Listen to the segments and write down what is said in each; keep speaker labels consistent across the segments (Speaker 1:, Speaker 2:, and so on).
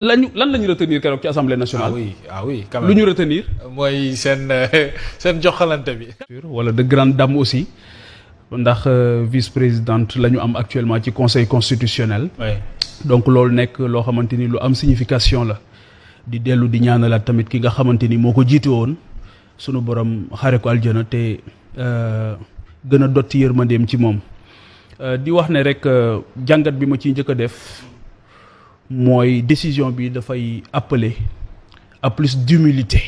Speaker 1: lan la ñu retenir keroog ci assemblée nationale.
Speaker 2: Ah oui quand même.
Speaker 1: lu ñu retenir.
Speaker 2: mooy seen joxalante bi.
Speaker 1: wala de grande dame aussi ndax vice-présidente la ñu am actuellement ci conseil constitutionnel.
Speaker 2: oui
Speaker 1: donc loolu nekk loo xamante ni lu am signification la. di dellu di ñaanalaat tamit ki nga xamante ni moo ko jiite woon sunu borom xare ko aljana te gën a dotti yërmandeem ci moom. di wax ne rek jàngat bi ma ciy njëkk a def. mooy décision bi dafay appeler à plus d'humilité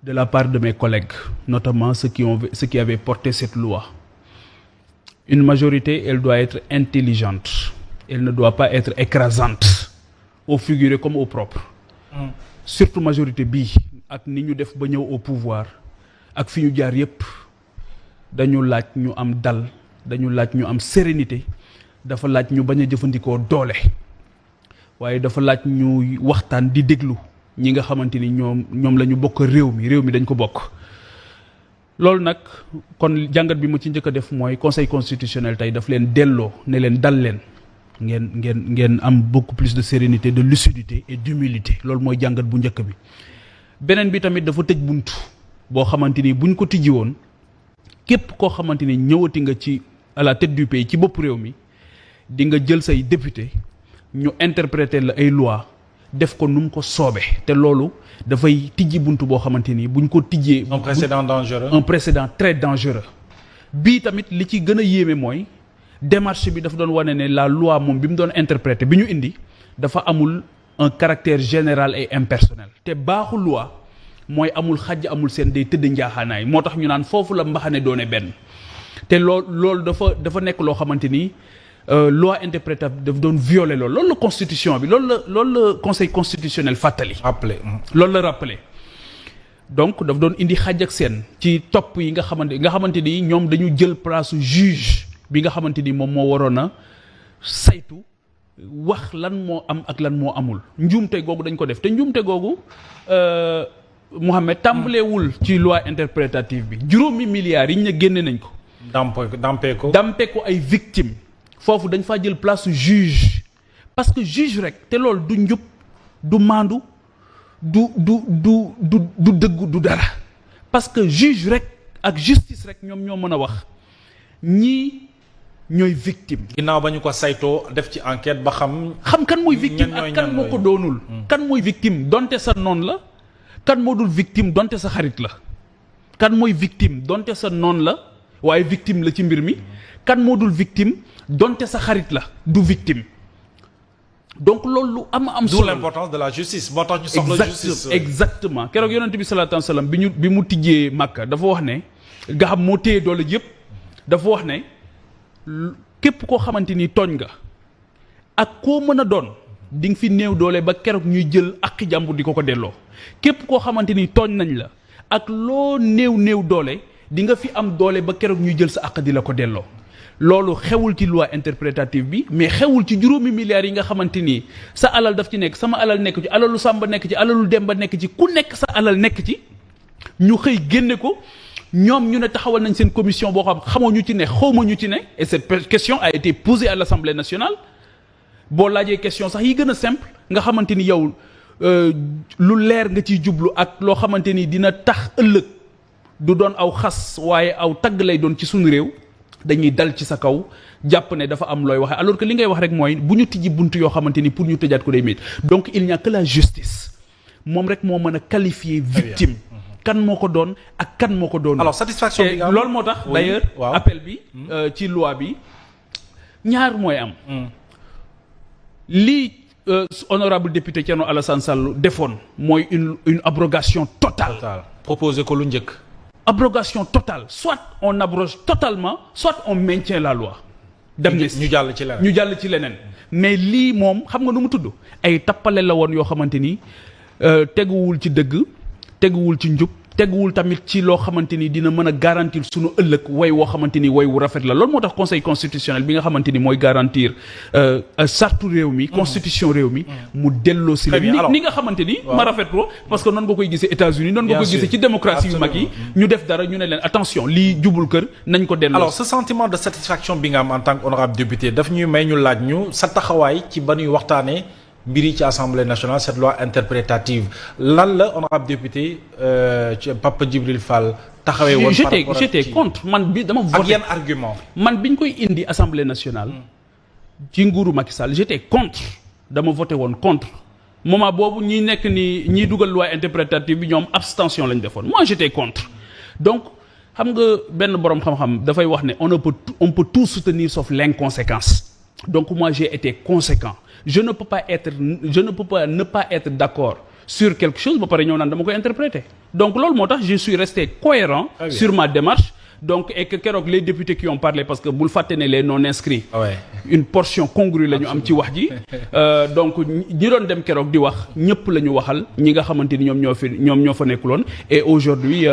Speaker 1: de la part de mes collègues, notamment ceux qui avaient porté cette loi. Une majorité, elle doit être intelligente. Elle ne doit pas être écrasante, au figuré comme au propre. Surtout majorité bii ak ni ñu def ba ñëw au pouvoir ak fi ñu jaar yépp dañu laaj ñu am dal, dañu laaj ñu am sérénité. dafa laaj ñu bañ a jëfandikoo doole waaye dafa laaj ñu waxtaan di déglu ñi nga xamante ni ñoom la ñu bokk réew mi dañ ko bokk. loolu nag kon jàngat bi mu ci njëkk a def mooy conseil constitutionnel tey daf leen delloo ne leen dal leen ngeen am beaucoup plus de sérénité, de lucidité et d'humilité. loolu mooy jàngat bu njëkk bi. beneen bi tamit dafa tëj buntu boo xamante ni buñ ko tijji woon képp koo xamante ni ñëwati nga ci à la tête du pays ci bopp réew mi. di nga jël say député ñu interpréter la ay loi def ko nu mu ko soobee te loolu dafay tijji buntu boo xamante ni buñ ko tijjee.
Speaker 2: un précédent dangereux.
Speaker 1: un précédent très dangereux. bii tamit li ci gën a yéeme mooy démarche bi dafa doon wane ne la loi moom bi mu doon interpréter bi ñu indi dafa amul un caractère général et impersonnel. te baaxu loi mooy amul xajj amul seen day tëdd njaaxaanaay moo tax ñu naan foofu la mbaxane doone benn te loolu dafa nekk loo xamante ni. loi interprétative daf doon violer loolu la constitution bi loolu la conseil constitutionnel fàttali.
Speaker 2: rappelé
Speaker 1: loolu la rappelé donc daf doon indi xàjj ak seen ci topp yi nga xamante ni ñoom dañu jël place juge bi nga xamante ni moom moo waroon a saytu wax lan moo am ak lan moo amul njuumte googu dañ ko def te njuumte googu Mouhamed tàmbaleewul ci loi interprétative bi juróomi milliards yi ñu ne génne nañ ko. dampee ko ay victimes. foofu dañ faa jël place juge parce que juge rek te loolu du njub du maandu du dëgg du dara parce que juge rek ak justice rek ñoom ñoo mën a wax ñii ñooy victime.
Speaker 2: ginnaaw ba ñu ko saytoo def ci enquête ba xam
Speaker 1: kan mooy victime ak kan moo ko doonul. kan mooy victime donte sa noon la kan moo dul victime donte sa xarit la kan mooy victime donte sa noon la waaye victime la ci mbir mi kan moo dul victime. donte sa xarit la du victime donc loolu lu am solo.
Speaker 2: d'où l'importance de la justice moo tax ñu soxla justice.
Speaker 1: exactement keroog yonent bi sallallahu alayhi wasallam bi mu tijjee Makka dafa wax ne nga xam moo téye doole yëpp dafa wax ne képp koo xamante ni tooñ nga ak koo mën a doon di nga fi néew doole ba keroog ñuy jël aqi jàmbur di ko delloo képp koo xamante ni tooñ nañ la ak loo néew doole di nga fi am doole ba keroog ñuy jël sa aq di la ko delloo. loolu xewul ci loi interprétative bi mais xewul ci juróomi milliards yi nga xamante ni sa alal daf ci nekk sama alal nekk ci alalu Samba nekk ci alalu Demba nekk ci ku nekk sa alal nekk ci ñu xëy génne ko ñoom ñu ne taxawal nañ seen commission boo xam xamoo ñu ci ne xawma ñu ci ne et cette question a été posée à l'Assemblée nationale boo laajee question sax yi gën a simple nga xamante ni yow lu leer nga ciy jublu ak loo xamante ni dina tax ëllëg du doon aw xas waaye aw tagg lay doon ci suñu réew dañuy dal ci sa kaw jàpp ne dafa am looy waxe alors que li ngay wax rek mooy bu ñu tijji buntu yoo xamante ni pour ñu tëjaat ko day métti donc il n'y a que la justice moom rek moo mën a qualifier victime kan moo ko doon ak kan moo ko doon.
Speaker 2: alors satisfaction bi nga am
Speaker 1: loolu moo tax d'ailleurs appel bi ci loi bi ñaar mooy am lii honorable député Thierno Alassane Sall defoon mooy une abrogation totale.
Speaker 2: proposé ko lu njëkk.
Speaker 1: abrogation totale soit on abroge totalement soit on maintient la loi d'amnistie
Speaker 2: ñu
Speaker 1: jàll ci leneen mais lii moom xam nga nu mu tudd ay tappale la woon yoo xamante ni teguwul ci dëgg teguwul ci njub teguwul tamit ci loo xamante ni dina mën a garantir sunu ëllëg way woo xamante ni way wu rafet la loolu moo tax conseil constitutionnel bi nga xamante ni mooy garantir sartu réew mi constitution réew mi mu delloo si la ni nga xamante ni ma rafet ko parce que noonu nga koy gisee États-Unis noonu nga koy gisee ci démocratie yu mag yi ñu def dara ñu ne leen attention lii jubul kër nañ ko delloo.
Speaker 2: alors ce sentiment de satisfaction bi nga am en tant que honorable député daf ñuy may ñu laaj ñu sa taxawaay ci ba ñuy waxtaanee mbiri ci assemblée nationale cette loi interprétative lan la honorable député Papa Djibril Fall taxawee woon.
Speaker 1: j'étais contre man bi dama voté
Speaker 2: ak yan argument
Speaker 1: man biñ koy indi assemblée nationale. ci nguuru Macky Sall j'étais contre dama voté woon contre moment boobu ñi nekk ni ñiy dugal loi interprétative bi ñoom abstention lañ defoon moi j'étais contre donc. xam nga benn boroom xam-xam dafay wax ne on peut tout soutenir sauf l'inconséquence donc moi j'ai été conséquent je ne peux pas ne pas être d'accord sur quelque chose ba pare ñëw naan dama koy interpréter donc loolu moo tax je suis resté cohérent sur ma démarche donc et que keroog les députés qui ont parlé parce que bul fàtte ne les non inscrits une portion congrue la ñu am ci wax ji donc ñi doon dem keroog di wax ñëpp la ñu waxal ñi nga xamante ni ñoom ñoo fa nekkuloon et aujourd'hui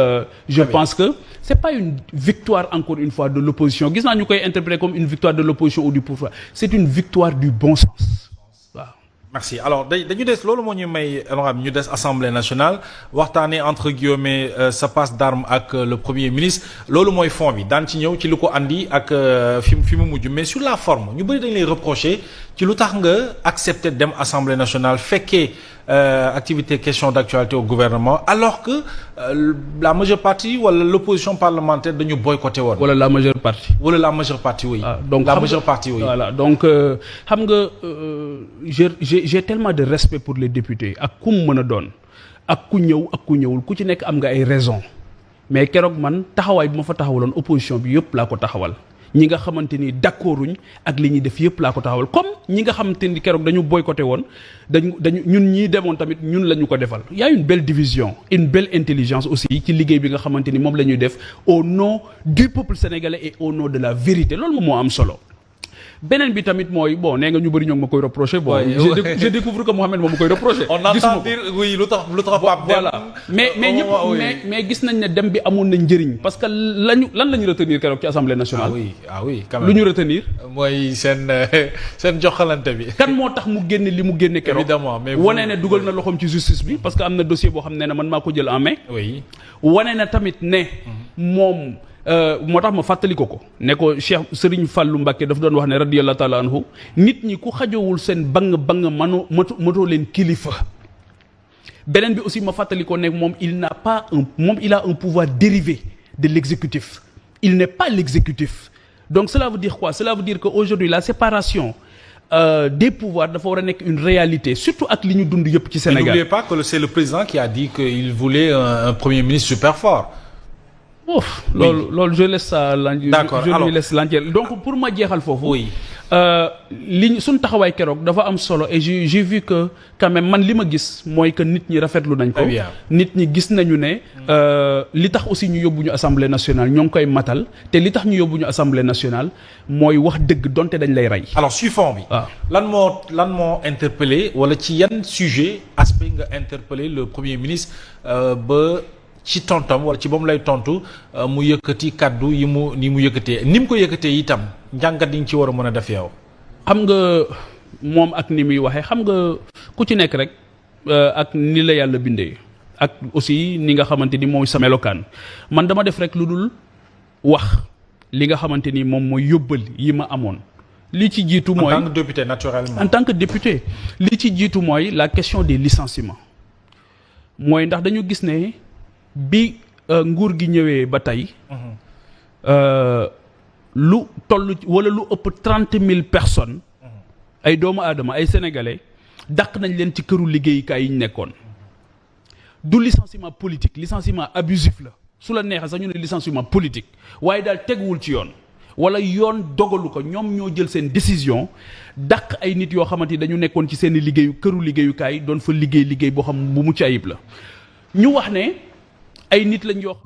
Speaker 1: je pense que c'est pas une victoire encore une fois de l'opposition gis naa ñu koy interpréter comme une victoire de l'opposition ou du pouvoir c'est une victoire du bon sens waaw.
Speaker 2: merci alors dañu des loolu moo ñu may honorable ñu des assemblée nationale waxtaanee entre guillemets sa passe d'armes ak le premier ministre loolu mooy fond bi daan ci ñëw ci lu ko andi ak fi mu mujj mais sur la forme ñu bëri dañ lay reprocher ci lu tax nga accepter dem assemblée nationale fekkee activité question d'actualité au gouvernement alors que la majeure partie wala l'opposition parlementaire dañu boycotté woon.
Speaker 1: wala la majeure partie.
Speaker 2: Oui.
Speaker 1: Donc
Speaker 2: la majeure partie oui.
Speaker 1: Voilà donc xam nga j'ai tellement de respect pour les députés ak ku mu mën a doon ak ku ñëw ak ku ñëwul ku ci nekk am nga ay raisons mais keroog man taxawaay bi ma fa taxawaloon opposition bi yëpp laa ko taxawal. ñi nga xamante ni d'accorduñ ak li ñuy def yëpp laa ko taxawal comme ñi nga xamante ni keroog dañu boycotté woon dañu ñun ñii demoon tamit ñun la ñu ko defal. y a une belle division une belle intelligence aussi ci liggéey bi nga xamante ni moom la ñuy def au nom du peuple sénégalais et au nom de la vérité loolu moom moo am solo. beneen bi tamit mooy bon nee nga ñu bëri ñoo ngi ma koy reprocher bon je découvre que Mohamed moom ma koy reprocher.
Speaker 2: on entend dire oui lu tax Pape dem.
Speaker 1: voilà mais gis nañ ne dem bi amoon na njëriñ parce que lan la ñu retenir keroog ci assemblée nationale.
Speaker 2: ah oui quand même
Speaker 1: lu ñu retenir.
Speaker 2: mooy seen joxalante bi.
Speaker 1: kan moo tax mu génne li mu génne keroog.
Speaker 2: évidemment mais
Speaker 1: wane ne dugal na loxoom ci justice bi parce que am na dossier boo xam ne man maa ko jël en main.
Speaker 2: oui
Speaker 1: wane na tamit ne moom. moo tax ma fàttali ko ne ko Cheikh Serigne Fallou Mbacké daf doon wax ne radiyallahu ta'ala anhu nit ñi ku xajowul seen bang matoo leen kilifa. beneen bi aussi ma fàttali ko ne moom il a un pouvoir dérivé de l'exécutif il n'est pas l'exécutif donc cela veut dire quoi cela veut dire que aujourd'hui la séparation des pouvoirs dafa war a nekk une réalité surtout ak li ñu dund yëpp ci Sénégal.
Speaker 2: N'oubliez pas que c'est le président qui a dit qu'il voulait un premier ministre super fort.
Speaker 1: loolu je laisse ça
Speaker 2: d'accord
Speaker 1: je lui laisse l'entière donc pour ma jeexal foofu.
Speaker 2: oui
Speaker 1: li suñ taxawaay keroog dafa am solo et j'ai vu que quand même man li ma gis mooy que nit ñi rafetlu nañ ko. nit ñi gis nañu ne. li tax aussi ñu yóbbu ñu assemblée nationale ñoo ngi koy matal te li tax ñu yóbbu ñu assemblée nationale mooy wax dëgg donte dañ lay rey.
Speaker 2: alors suivant bi.
Speaker 1: waaw
Speaker 2: lan moo interpellé wala ci yan sujet aspect nga interpellé le premier ministre ba. ci tontam wala ci ba mu lay tontu mu yëkkati kaddu yi mu yëkkatee ni mu ko yëkkatee itam njàngat yi nga ci war a mën a def yow.
Speaker 1: xam nga moom ak ni muy waxee xam nga ku ci nekk rek ak ni la yàlla bindee ak aussi ni nga xamante ni mooy sa melokaan man dama def rek lu dul wax li nga xamante ni moom mooy yóbbal yi ma amoon. li ci jiitu mooy
Speaker 2: en tant que député naturellement.
Speaker 1: en tant que député li ci jiitu mooy la question des licenciements mooy ndax dañu gis ne. bi nguur gi ñëwee ba tey lu toll wala lu ëpp 30,000 personnes ay doomu aadama ay sénégalais dàq nañ leen ci këru liggéeyukaay yi ñu nekkoon du licenciement politique licenciement abusif la su la neexee sax ñu ne licenciement politique waaye daal teguwul ci yoon wala yoon dogalu ko ñoom ñoo jël seen décision dàq ay nit yoo xamante ni dañu nekkoon ci seen këru liggéeyukaay doon fa liggéey boo xam bu mucc ayib la ñu wax ne ay nit lañ yoo